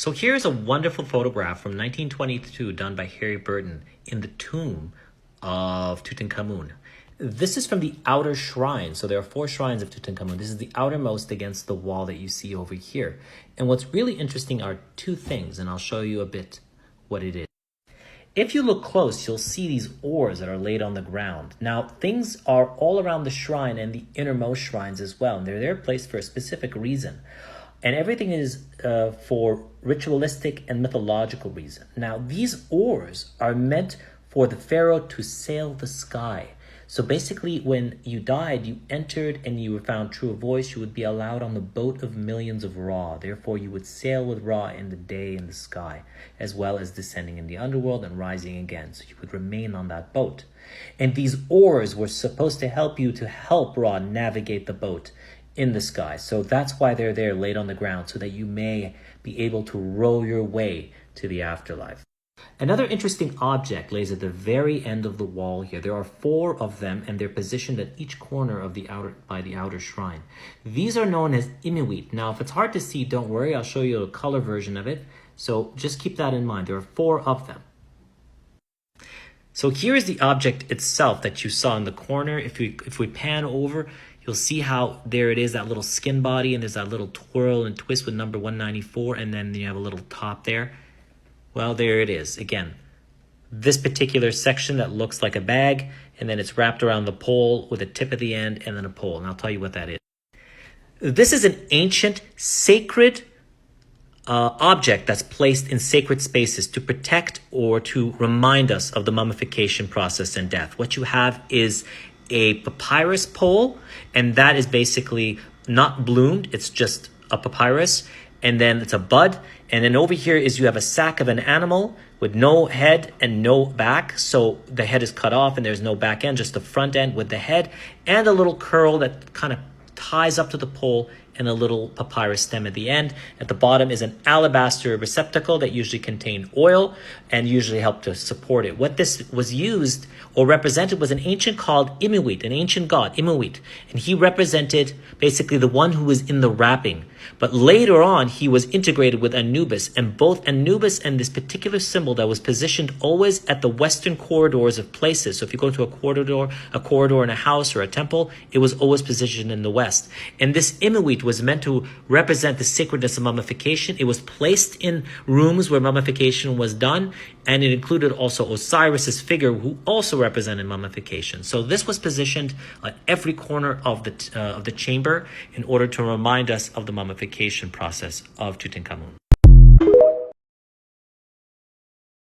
So here's a wonderful photograph from 1922 done by Harry Burton in the tomb of Tutankhamun. This is from the outer shrine. So there are 4 shrines of Tutankhamun. This is the outermost against the wall that you see over here. And what's really interesting are 2 things, and I'll show you a bit what it is. If you look close, you'll see these oars that are laid on the ground. Now, things are all around the shrine and the innermost shrines as well, and they're there placed for a specific reason. And everything is for ritualistic and mythological reason. Now, these oars are meant for the pharaoh to sail the sky. So basically, when you died, you entered and you were found true of voice, you would be allowed on the boat of millions of Ra. Therefore, you would sail with Ra in the day in the sky, as well as descending in the underworld and rising again. So you would remain on that boat. And these oars were supposed to help you to help Ra navigate the boat in the sky. So that's why they're there laid on the ground, so that you may be able to row your way to the afterlife. Another interesting object lays at the very end of the wall here. There are 4 of them, and they're positioned at each corner of the outer shrine. These are known as Imiut. Now, if it's hard to see, don't worry. I'll show you a color version of it. So just keep that in mind. There are 4 of them. So here is the object itself that you saw in the corner. If we pan over, you'll see how there it is, that little skin body, and there's that little twirl and twist with number 194, and then you have a little top there. Well, there it is. Again, this particular section that looks like a bag, and then it's wrapped around the pole with a tip at the end and then a pole. And I'll tell you what that is. This is an ancient sacred object that's placed in sacred spaces to protect or to remind us of the mummification process and death. What you have is a papyrus pole, and that is basically not bloomed. It's just a papyrus. And then it's a bud. And then over here is you have a sack of an animal with no head and no back. So the head is cut off and there's no back end, just the front end with the head and a little curl that kind of ties up to the pole and a little papyrus stem at the end. At the bottom is an alabaster receptacle that usually contained oil and usually helped to support it. What this was used or represented was an ancient called Imiut, an ancient god, Imiut. And he represented basically the one who was in the wrapping. But later on, he was integrated with Anubis, and both Anubis and this particular symbol that was positioned always at the western corridors of places. So if you go to a corridor in a house or a temple, it was always positioned in the west. And this Imiut was meant to represent the sacredness of mummification. It was placed in rooms where mummification was done, and it included also Osiris's figure, who also represented mummification. So this was positioned at every corner of the chamber in order to remind us of the mummification process of Tutankhamun.